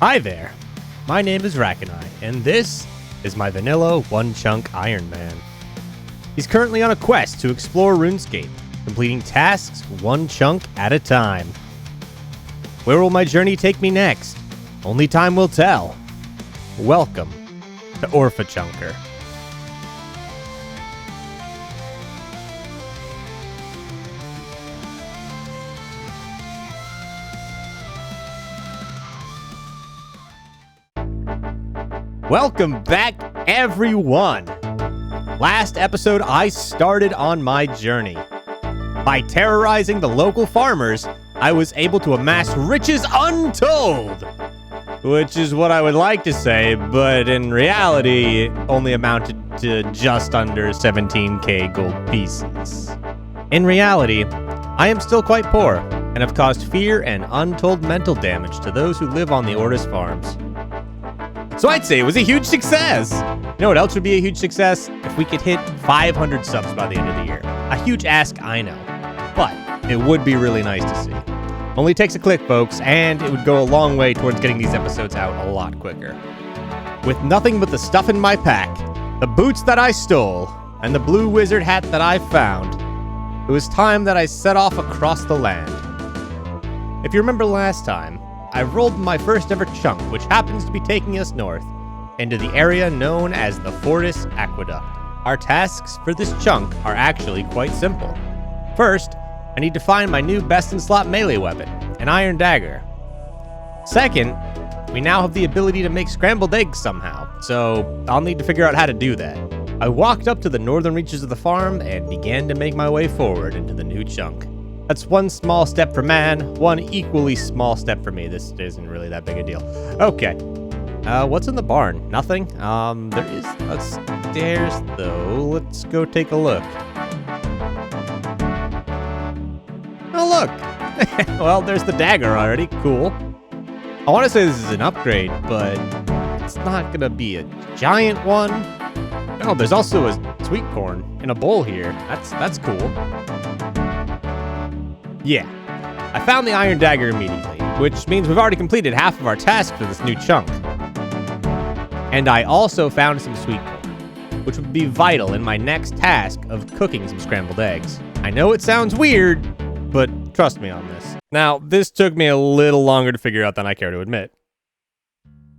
Hi there, my name is Rakanai, and this is my vanilla one-chunk Iron Man. He's currently on a quest to explore Runescape, completing tasks one chunk at a time. Where will my journey take me next? Only time will tell. Welcome to Orpha-Chunker. Welcome back, everyone! Last episode, I started on my journey. By terrorizing the local farmers, I was able to amass riches untold! Which is what I would like to say, but in reality, it only amounted to just under 17k gold pieces. In reality, I am still quite poor, and have caused fear and untold mental damage to those who live on the Ortis farms. So I'd say it was a huge success! You know what else would be a huge success? If we could hit 500 subs by the end of the year. A huge ask, I know. But it would be really nice to see. Only takes a click, folks, and it would go a long way towards getting these episodes out a lot quicker. With nothing but the stuff in my pack, the boots that I stole, and the blue wizard hat that I found, it was time that I set off across the land. If you remember last time, I rolled my first ever chunk, which happens to be taking us north, into the area known as the Fortis Aqueduct. Our tasks for this chunk are actually quite simple. First, I need to find my new best-in-slot melee weapon, an iron dagger. Second, we now have the ability to make scrambled eggs somehow, so I'll need to figure out how to do that. I walked up to the northern reaches of the farm and began to make my way forward into the new chunk. That's one small step for man, one equally small step for me. This isn't really that big a deal. Okay. What's in the barn? Nothing? There is a stairs, though. Let's go take a look. Oh, look! Well, there's the dagger already. Cool. I want to say this is an upgrade, but it's not gonna be a giant one. Oh, there's also a sweet corn in a bowl here. That's cool. Yeah, I found the iron dagger immediately, which means we've already completed half of our task for this new chunk. And I also found some sweet corn, which would be vital in my next task of cooking some scrambled eggs. I know it sounds weird, but trust me on this. Now, this took me a little longer to figure out than I care to admit.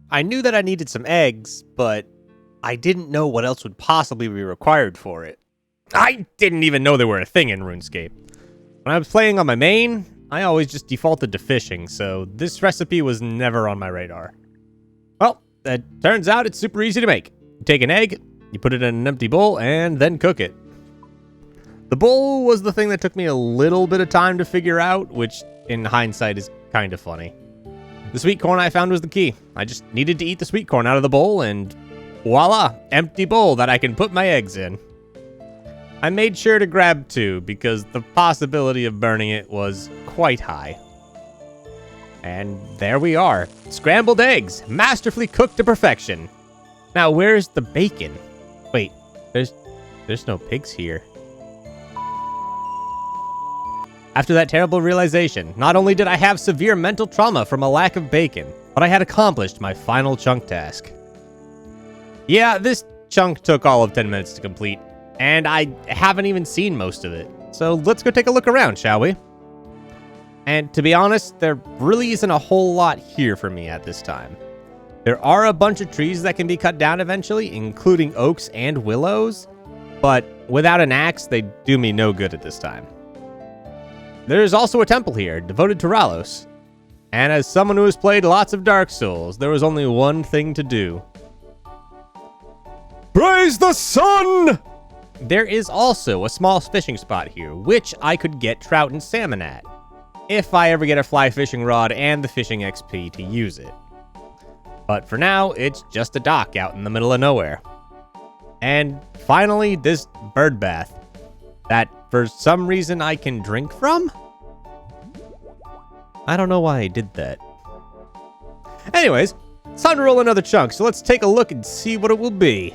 I knew that I needed some eggs, but I didn't know what else would possibly be required for it. I didn't even know they were a thing in RuneScape. When I was playing on my main, I always just defaulted to fishing, so this recipe was never on my radar. Well, it turns out it's super easy to make. You take an egg, you put it in an empty bowl, and then cook it. The bowl was the thing that took me a little bit of time to figure out, which in hindsight is kind of funny. The sweet corn I found was the key. I just needed to eat the sweet corn out of the bowl, and voila, empty bowl that I can put my eggs in. I made sure to grab 2 because the possibility of burning it was quite high. And there we are. Scrambled eggs, masterfully cooked to perfection. Now, where's the bacon? Wait, there's no pigs here. After that terrible realization, not only did I have severe mental trauma from a lack of bacon, but I had accomplished my final chunk task. Yeah, this chunk took all of 10 minutes to complete. And I haven't even seen most of it. So let's go take a look around, shall we? And to be honest, there really isn't a whole lot here for me at this time. There are a bunch of trees that can be cut down eventually, including oaks and willows, but without an axe, they do me no good at this time. There is also a temple here, devoted to Ralos. And as someone who has played lots of Dark Souls, there was only one thing to do. Praise the sun! There is also a small fishing spot here, which I could get trout and salmon at, if I ever get a fly fishing rod and the fishing XP to use it. But for now, it's just a dock out in the middle of nowhere. And finally, this bird bath, that for some reason I can drink from? I don't know why I did that. Anyways, it's time to roll another chunk, so let's take a look and see what it will be.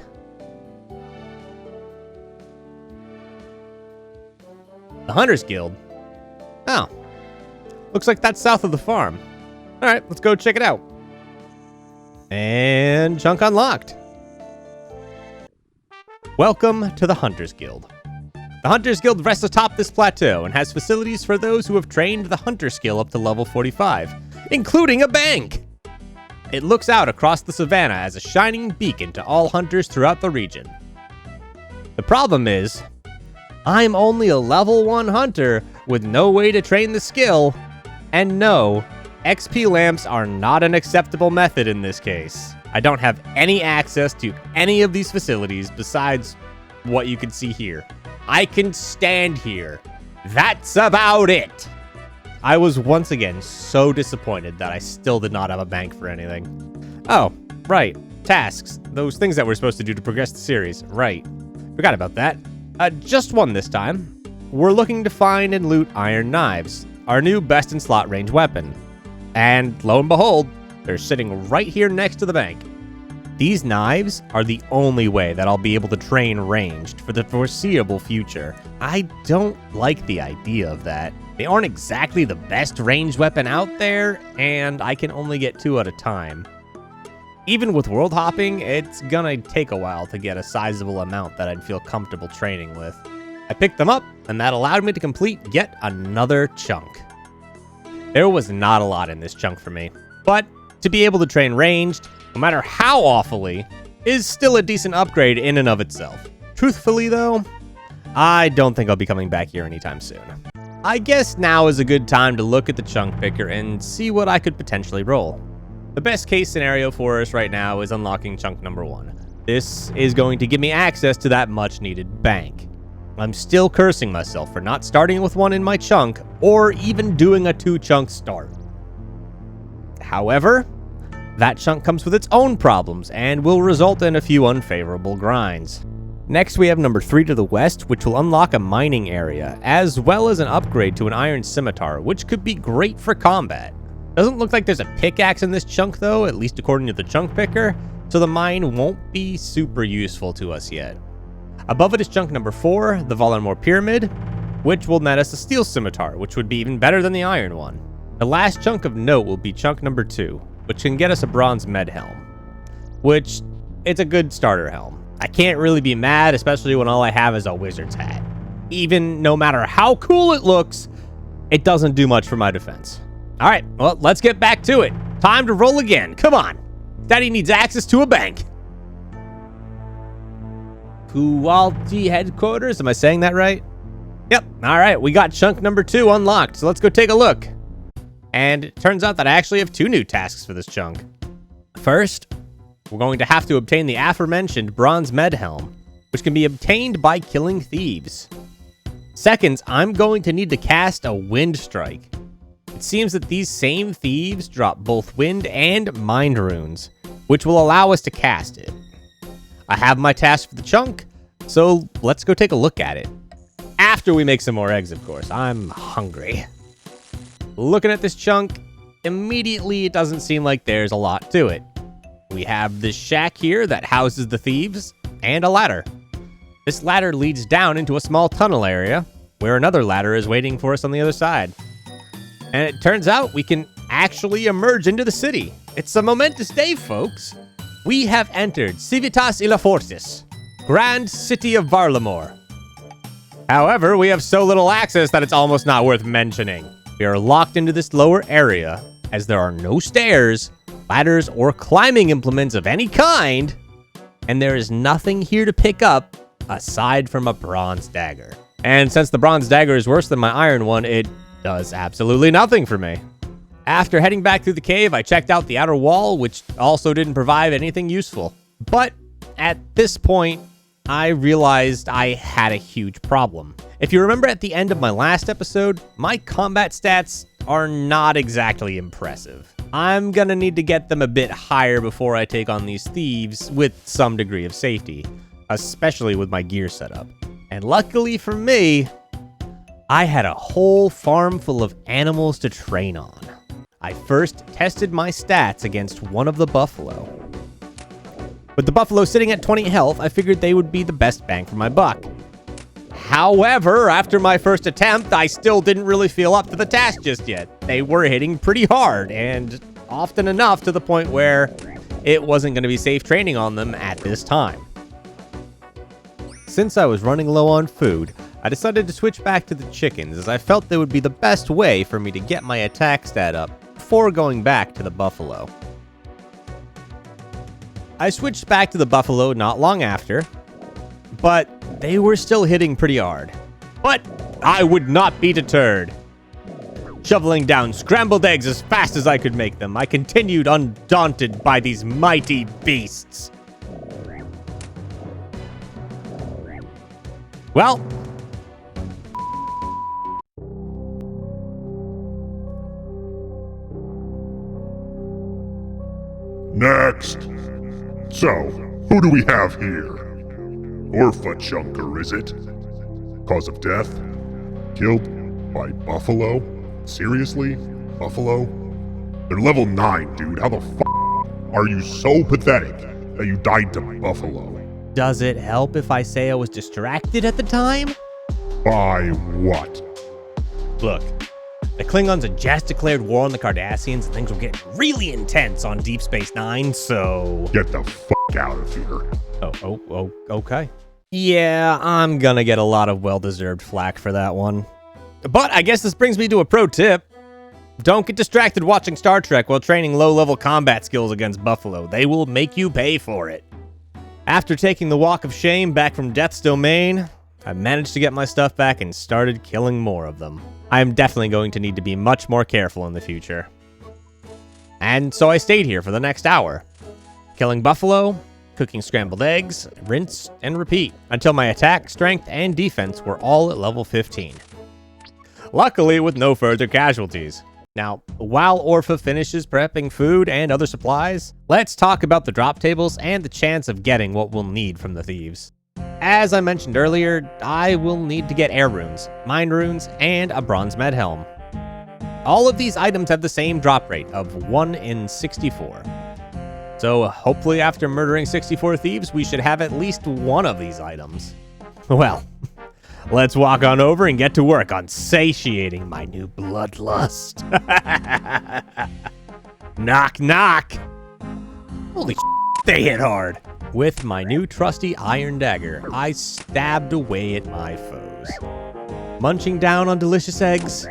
The Hunters Guild. Oh. Looks like that's south of the farm. Alright, let's go check it out. And chunk unlocked. Welcome to the Hunters Guild. The Hunters Guild rests atop this plateau and has facilities for those who have trained the hunter skill up to level 45, including a bank. It looks out across the savannah as a shining beacon to all hunters throughout the region. The problem is, I'm only a level 1 hunter with no way to train the skill, and no, XP lamps are not an acceptable method in this case. I don't have any access to any of these facilities besides what you can see here. I can stand here. That's about it. I was once again so disappointed that I still did not have a bank for anything. Oh, right. Tasks. Those things that we're supposed to do to progress the series. Right. Forgot about that. Just one this time. We're looking to find and loot iron knives, our new best in slot range weapon. And lo and behold, they're sitting right here next to the bank. These knives are the only way that I'll be able to train ranged for the foreseeable future. I don't like the idea of that. They aren't exactly the best ranged weapon out there, and I can only get 2 at a time. Even with world hopping, it's gonna take a while to get a sizable amount that I'd feel comfortable training with. I picked them up, and that allowed me to complete yet another chunk. There was not a lot in this chunk for me, but to be able to train ranged, no matter how awfully, is still a decent upgrade in and of itself. Truthfully though, I don't think I'll be coming back here anytime soon. I guess now is a good time to look at the chunk picker and see what I could potentially roll. The best case scenario for us right now is unlocking chunk number 1. This is going to give me access to that much needed bank. I'm still cursing myself for not starting with 1 in my chunk or even doing a 2 chunk start. However, that chunk comes with its own problems and will result in a few unfavorable grinds. Next, we have number 3 to the west, which will unlock a mining area, as well as an upgrade to an iron scimitar, which could be great for combat. Doesn't look like there's a pickaxe in this chunk though, at least according to the chunk picker, so the mine won't be super useful to us yet. Above it is chunk number 4, the Volanmore Pyramid, which will net us a steel scimitar, which would be even better than the iron one. The last chunk of note will be chunk number 2, which can get us a bronze med helm, which it's a good starter helm. I can't really be mad, especially when all I have is a wizard's hat. Even no matter how cool it looks, it doesn't do much for my defense. All right, well, let's get back to it. Time to roll again. Come on. Daddy needs access to a bank. Kuwalti headquarters. Am I saying that right? Yep. All right, we got chunk number 2 unlocked, so let's go take a look. And it turns out that I actually have 2 new tasks for this chunk. First, we're going to have to obtain the aforementioned bronze med helm, which can be obtained by killing thieves. Second, I'm going to need to cast a wind strike. It seems that these same thieves drop both wind and mind runes, which will allow us to cast it. I have my task for the chunk, so let's go take a look at it. After we make some more eggs, of course. I'm hungry. Looking at this chunk, immediately it doesn't seem like there's a lot to it. We have this shack here that houses the thieves, and a ladder. This ladder leads down into a small tunnel area, where another ladder is waiting for us on the other side. And it turns out we can actually emerge into the city. It's a momentous day, folks. We have entered Civitas Illa Fortis, Grand City of Varlamore. However, we have so little access that it's almost not worth mentioning. We are locked into this lower area, as there are no stairs, ladders, or climbing implements of any kind, and there is nothing here to pick up aside from a bronze dagger. And since the bronze dagger is worse than my iron one, it does absolutely nothing for me. After heading back through the cave, I checked out the outer wall, which also didn't provide anything useful. But at this point, I realized I had a huge problem. If you remember at the end of my last episode, my combat stats are not exactly impressive. I'm gonna need to get them a bit higher before I take on these thieves with some degree of safety, especially with my gear setup. And luckily for me, I had a whole farm full of animals to train on. I first tested my stats against one of the buffalo. With the buffalo sitting at 20 health, I figured they would be the best bang for my buck. However, after my first attempt, I still didn't really feel up to the task just yet. They were hitting pretty hard, and often enough to the point where it wasn't going to be safe training on them at this time. Since I was running low on food, I decided to switch back to the chickens as I felt they would be the best way for me to get my attack stat up before going back to the buffalo. I switched back to the buffalo not long after, but they were still hitting pretty hard. But I would not be deterred. Shoveling down scrambled eggs as fast as I could make them, I continued undaunted by these mighty beasts. Well, next. So, who do we have here? Orpha Chunker, is it? Cause of death? Killed by buffalo? Seriously? Buffalo? They're level 9, dude. How the f*** are you so pathetic that you died to buffalo? does it help if I say I was distracted at the time? By what? Look, the Klingons had just declared war on the Cardassians and things were getting really intense on Deep Space Nine, so... Get the f*** out of here. Oh, okay. Yeah, I'm gonna get a lot of well-deserved flack for that one. But I guess this brings me to a pro tip. Don't get distracted watching Star Trek while training low-level combat skills against Buffalo. They will make you pay for it. After taking the walk of shame back from Death's Domain, I managed to get my stuff back and started killing more of them. I am definitely going to need to be much more careful in the future. And so I stayed here for the next hour, killing Buffalo, cooking scrambled eggs, rinse and repeat, until my attack, strength, and defense were all at level 15. Luckily, with no further casualties. Now, while Orpha finishes prepping food and other supplies, let's talk about the drop tables and the chance of getting what we'll need from the thieves. As I mentioned earlier, I will need to get air runes, mind runes, and a bronze med helm. All of these items have the same drop rate of 1 in 64. So hopefully after murdering 64 thieves, we should have at least one of these items. Well, let's walk on over and get to work on satiating my new bloodlust. Knock, knock. Holy they hit hard. With my new trusty iron dagger, I stabbed away at my foes. Munching down on delicious eggs,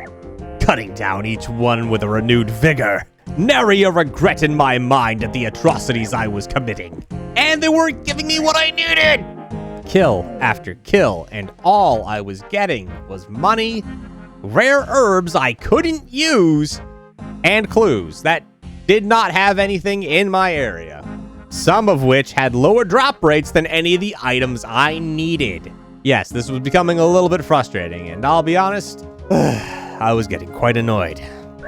cutting down each one with a renewed vigor. Nary a regret in my mind at the atrocities I was committing. And they weren't giving me what I needed! Kill after kill, and all I was getting was money, rare herbs I couldn't use, and clues that did not have anything in my area. Some of which had lower drop rates than any of the items I needed. Yes, this was becoming a little bit frustrating, and I'll be honest, I was getting quite annoyed.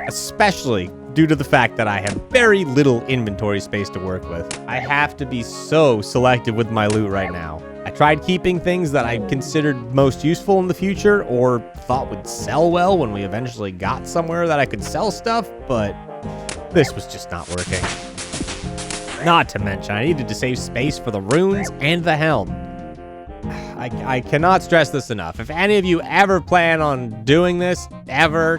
Especially due to the fact that I have very little inventory space to work with. I have to be so selective with my loot right now. I tried keeping things that I considered most useful in the future or thought would sell well when we eventually got somewhere that I could sell stuff, but this was just not working. Not to mention, I needed to save space for the runes and the helm. I cannot stress this enough. If any of you ever plan on doing this, ever,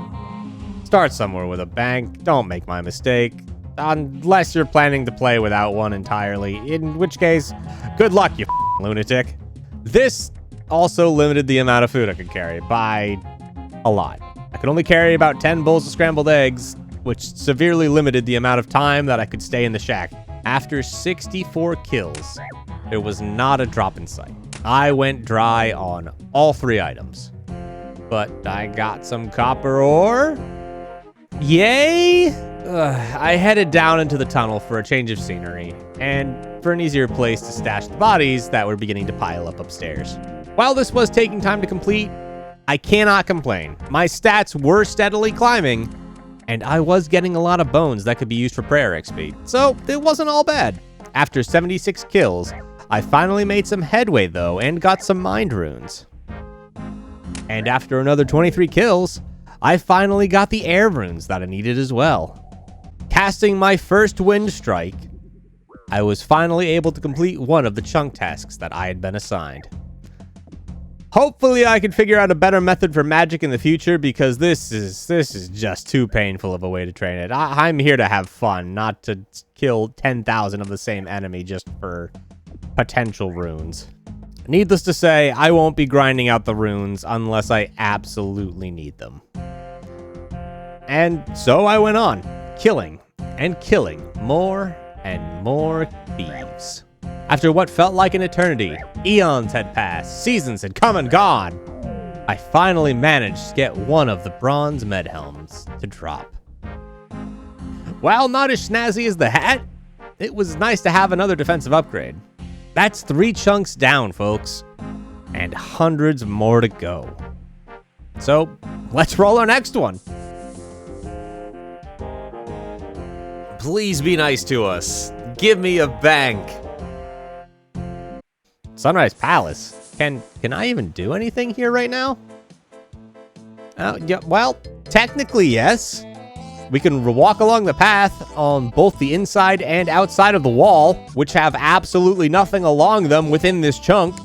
start somewhere with a bank. Don't make my mistake. Unless you're planning to play without one entirely, in which case, good luck, you lunatic. This also limited the amount of food I could carry by a lot. I could only carry about 10 bowls of scrambled eggs, which severely limited the amount of time that I could stay in the shack. After 64 kills, there was not a drop in sight. I went dry on all 3 items. But I got some copper ore. Yay! I headed down into the tunnel for a change of scenery, and for an easier place to stash the bodies that were beginning to pile up upstairs. While this was taking time to complete, I cannot complain. My stats were steadily climbing, and I was getting a lot of bones that could be used for prayer XP, so it wasn't all bad. After 76 kills, I finally made some headway though, and got some mind runes. And after another 23 kills, I finally got the air runes that I needed as well. Casting my first wind strike, I was finally able to complete one of the chunk tasks that I had been assigned. Hopefully I can figure out a better method for magic in the future, because this is just too painful of a way to train it. I'm here to have fun, not to kill 10,000 of the same enemy just for potential runes. Needless to say, I won't be grinding out the runes unless I absolutely need them. And so I went on, killing and killing more and more thieves. After what felt like an eternity, eons had passed, seasons had come and gone. I finally managed to get one of the bronze med helms to drop. While not as snazzy as the hat, it was nice to have another defensive upgrade. That's 3 chunks down, folks, and hundreds more to go. So, let's roll our next one. Please be nice to us. Give me a bank. Sunrise Palace. Can I even do anything here right now? Yeah, well, technically yes. We can walk along the path on both the inside and outside of the wall, which have absolutely nothing along them within this chunk.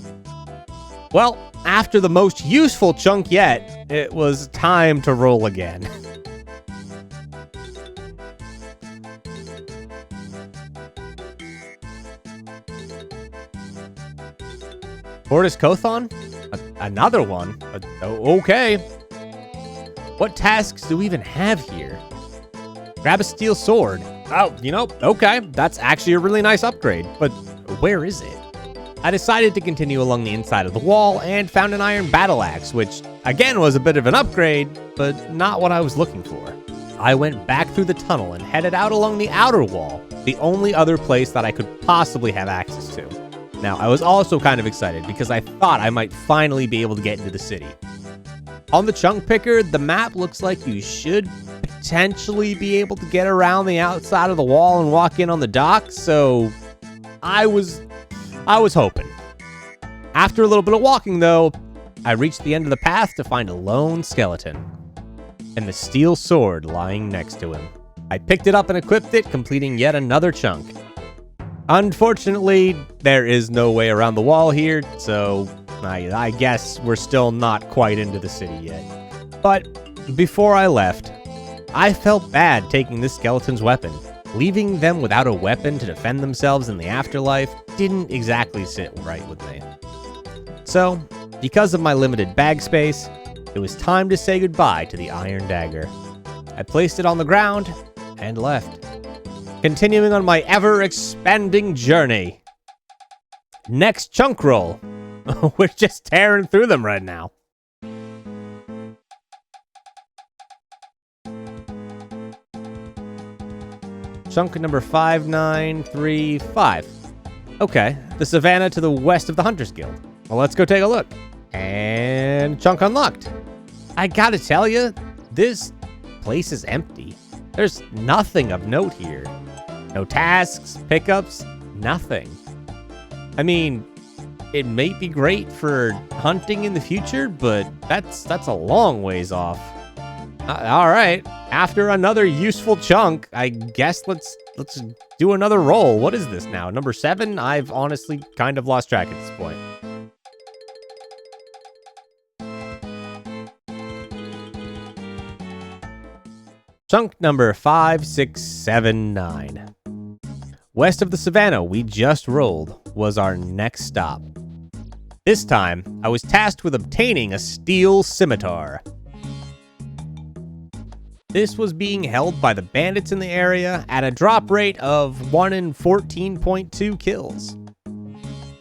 Well, after the most useful chunk yet, it was time to roll again. Fortis Kothon? Another one? Okay. What tasks do we even have here? Grab a steel sword. Oh, okay. That's actually a really nice upgrade. But where is it? I decided to continue along the inside of the wall and found an iron battle axe, which again was a bit of an upgrade, but not what I was looking for. I went back through the tunnel and headed out along the outer wall, the only other place that I could possibly have access to. Now, I was also kind of excited because I thought I might finally be able to get into the city. On the chunk picker, the map looks like you should potentially be able to get around the outside of the wall and walk in on the dock, so I was hoping. After a little bit of walking, though, I reached the end of the path to find a lone skeleton and the steel sword lying next to him. I picked it up and equipped it, completing yet another chunk. Unfortunately, there is no way around the wall here, so I guess we're still not quite into the city yet. But before I left, I felt bad taking this skeleton's weapon. Leaving them without a weapon to defend themselves in the afterlife didn't exactly sit right with me. So, because of my limited bag space, it was time to say goodbye to the iron dagger. I placed it on the ground and left, continuing on my ever-expanding journey. Next chunk roll. We're just tearing through them right now. Chunk number 5935. Okay, the savannah to the west of the Hunters Guild. Well, let's go take a look. And chunk unlocked. I gotta tell you, this place is empty. There's nothing of note here. No tasks, pickups, nothing. I mean, it may be great for hunting in the future, but that's a long ways off. All right, after another useful chunk, I guess let's do another roll. What is this now? Number 7? I've honestly kind of lost track at this point. Chunk number 5679. West of the savannah we just rolled was our next stop. This time, I was tasked with obtaining a steel scimitar. This was being held by the bandits in the area at a drop rate of 1 in 14.2 kills.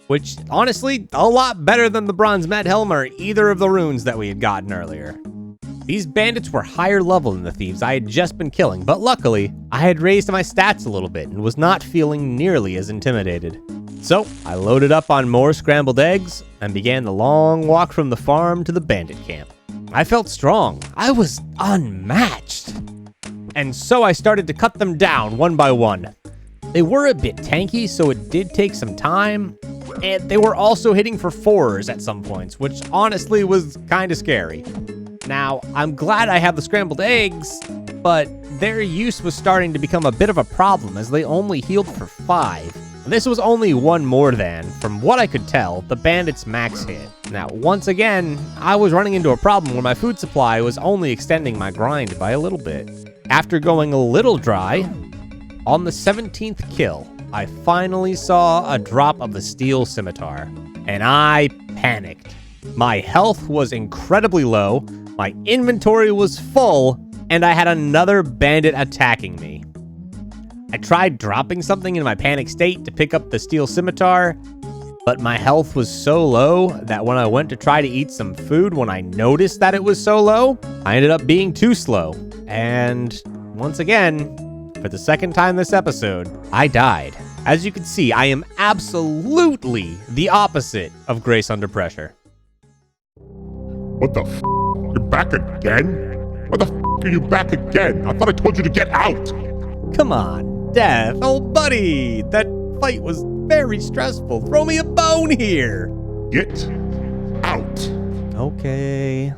Which, honestly, a lot better than the bronze med helm or either of the runes that we had gotten earlier. These bandits were higher level than the thieves I had just been killing, but luckily, I had raised my stats a little bit and was not feeling nearly as intimidated. So, I loaded up on more scrambled eggs and began the long walk from the farm to the bandit camp. I felt strong. I was unmatched. And so I started to cut them down one by one. They were a bit tanky, so it did take some time. And they were also hitting for 4s at some points, which honestly was kind of scary. Now, I'm glad I have the scrambled eggs, but their use was starting to become a bit of a problem as they only healed for 5. This was only one more than, from what I could tell, the bandits' max hit. Now, once again, I was running into a problem where my food supply was only extending my grind by a little bit. After going a little dry, on the 17th kill, I finally saw a drop of the steel scimitar, and I panicked. My health was incredibly low, my inventory was full, and I had another bandit attacking me. I tried dropping something in my panic state to pick up the steel scimitar, but my health was so low that when I went to try to eat some food when I noticed that it was so low, I ended up being too slow. And once again, for the second time this episode, I died. As you can see, I am absolutely the opposite of Grace Under Pressure. What the f? You're back again? Why the f are you back again? I thought I told you to get out! Come on, Death, old buddy. That fight was very stressful. Throw me a bone here. Get out. Okay.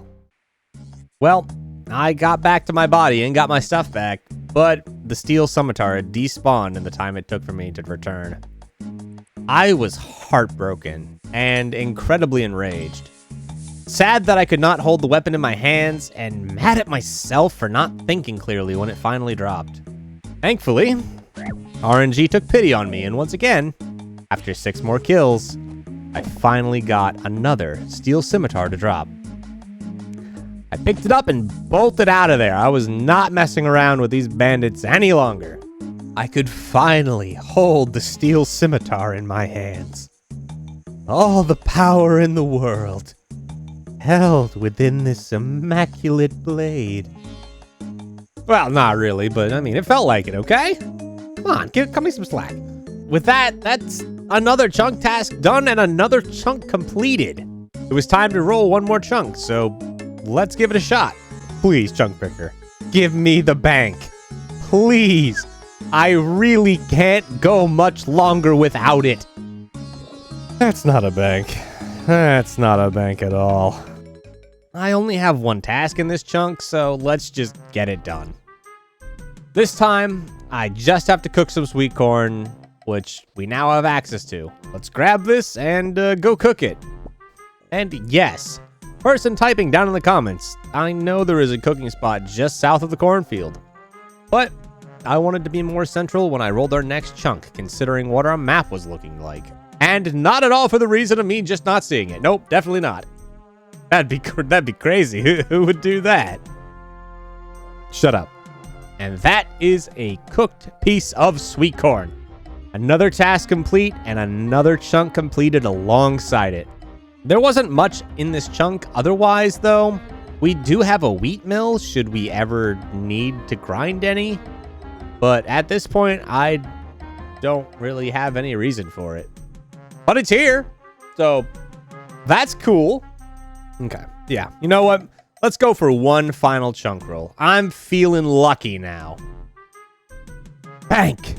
Well, I got back to my body and got my stuff back, but the steel scimitar had despawned in the time it took for me to return. I was heartbroken and incredibly enraged. Sad that I could not hold the weapon in my hands, and mad at myself for not thinking clearly when it finally dropped. Thankfully, RNG took pity on me, and once again, after 6 more kills, I finally got another steel scimitar to drop. I picked it up and bolted out of there. I was not messing around with these bandits any longer. I could finally hold the steel scimitar in my hands. All the power in the world held within this immaculate blade. Well, not really, but I mean, it felt like it, okay? Come on, cut me some slack. With that, that's another chunk task done and another chunk completed. It was time to roll one more chunk, so let's give it a shot. Please, chunk picker, give me the bank. Please. I really can't go much longer without it. That's not a bank. That's not a bank at all. I only have one task in this chunk, so let's just get it done. This time, I just have to cook some sweet corn, which we now have access to. Let's grab this and go cook it. And yes, person typing down in the comments, I know there is a cooking spot just south of the cornfield. But I wanted to be more central when I rolled our next chunk, considering what our map was looking like. And not at all for the reason of me just not seeing it. Nope, definitely not. That'd be crazy. Who would do that? Shut up. And that is a cooked piece of sweet corn. Another task complete and another chunk completed alongside it. There wasn't much in this chunk otherwise, though. We do have a wheat mill should we ever need to grind any. But at this point, I don't really have any reason for it. But it's here, so that's cool. Okay, yeah, you know what? Let's go for one final chunk roll. I'm feeling lucky now. Bank!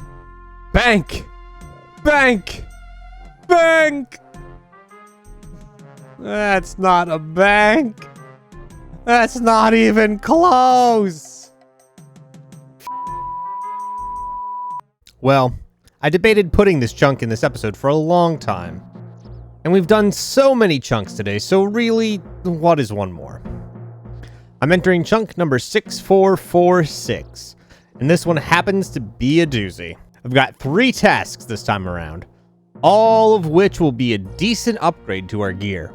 Bank! Bank! Bank! That's not a bank. That's not even close. Well, I debated putting this chunk in this episode for a long time. And we've done so many chunks today, so really, what is one more? I'm entering chunk number 6446, and this one happens to be a doozy. I've got 3 tasks this time around, all of which will be a decent upgrade to our gear.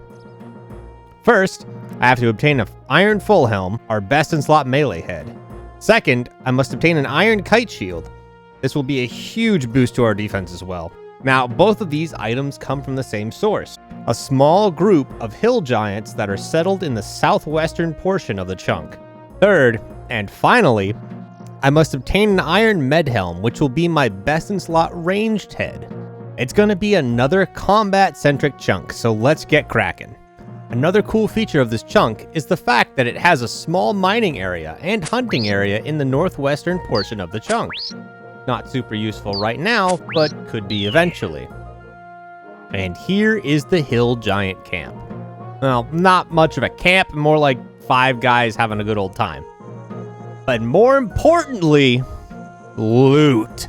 First, I have to obtain an iron full helm, our best in slot melee head. Second, I must obtain an iron kite shield. This will be a huge boost to our defense as well. Now, both of these items come from the same source, a small group of hill giants that are settled in the southwestern portion of the chunk. Third, and finally, I must obtain an iron med helm, which will be my best in slot ranged head. It's gonna be another combat-centric chunk, so let's get cracking. Another cool feature of this chunk is the fact that it has a small mining area and hunting area in the northwestern portion of the chunk. Not super useful right now, but could be eventually. And here is the hill giant camp. Well, not much of a camp, more like 5 guys having a good old time. But more importantly, loot.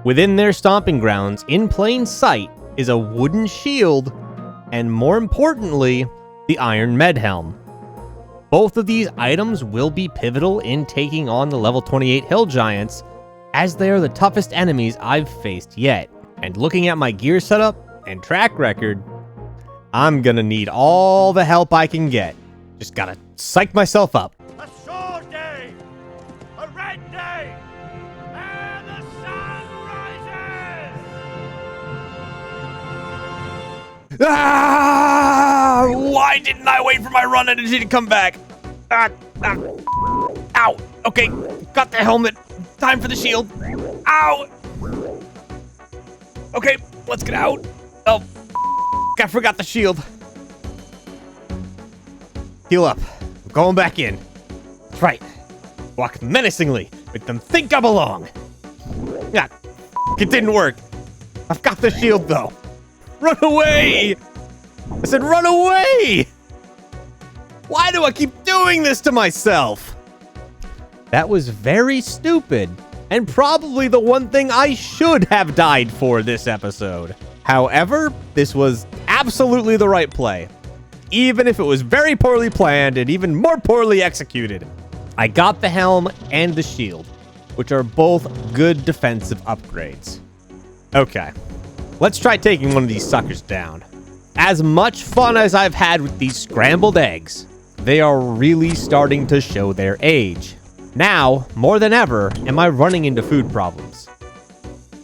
Within their stomping grounds, in plain sight, is a wooden shield, and more importantly, the iron med helm. Both of these items will be pivotal in taking on the level 28 hill giants, as they are the toughest enemies I've faced yet. And looking at my gear setup and track record, I'm gonna need all the help I can get. Just gotta psych myself up. A sword day! A red day! And the sun rises! Ah! Why didn't I wait for my run energy to come back? Ow! Okay, got the helmet. Time for the shield. Ow! Okay, let's get out. Oh, I forgot the shield. Heal up. I'm going back in. That's right. Walk menacingly. Make them think I belong. Yeah, it didn't work. I've got the shield though. Run away! I said run away! Why do I keep doing this to myself? That was very stupid, and probably the one thing I should have died for this episode. However, this was absolutely the right play, even if it was very poorly planned and even more poorly executed. I got the helm and the shield, which are both good defensive upgrades. Okay, let's try taking one of these suckers down. As much fun as I've had with these scrambled eggs, they are really starting to show their age. Now, more than ever, am I running into food problems.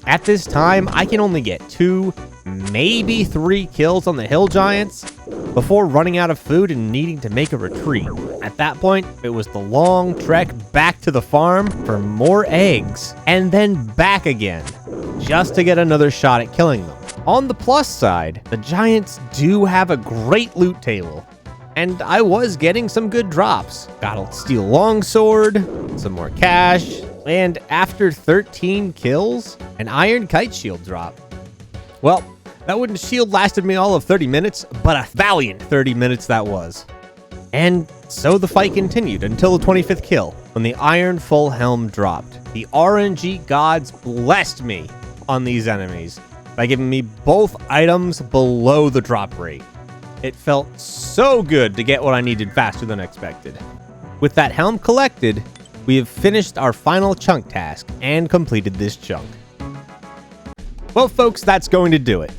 At this time, I can only get 2, maybe 3 kills on the hill giants before running out of food and needing to make a retreat. At that point, it was the long trek back to the farm for more eggs, and then back again, just to get another shot at killing them. On the plus side, the giants do have a great loot table, and I was getting some good drops. Got a steel longsword, some more cash, and after 13 kills, an iron kite shield drop. Well, that wooden shield lasted me all of 30 minutes, but a valiant 30 minutes that was. And so the fight continued until the 25th kill, when the iron full helm dropped. The RNG gods blessed me on these enemies by giving me both items below the drop rate. It felt so good to get what I needed faster than expected. With that helm collected, we have finished our final chunk task and completed this chunk. Well, folks, that's going to do it.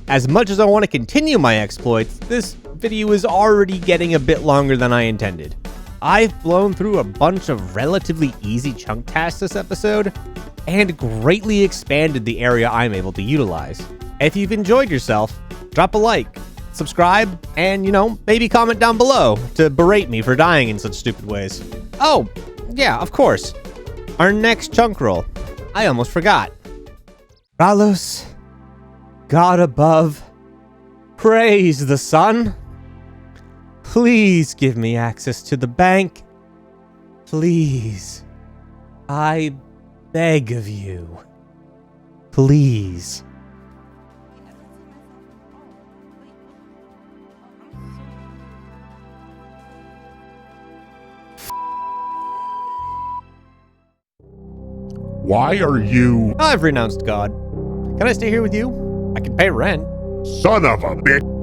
As much as I want to continue my exploits, this video is already getting a bit longer than I intended. I've blown through a bunch of relatively easy chunk tasks this episode, and greatly expanded the area I'm able to utilize. If you've enjoyed yourself, drop a like, subscribe, and, maybe comment down below to berate me for dying in such stupid ways. Oh, yeah, of course. Our next chunk roll. I almost forgot. Ralos, God above, praise the sun. Please give me access to the bank. Please. I beg of you. Please. Why are you... I've renounced God. Can I stay here with you? I can pay rent. Son of a bitch!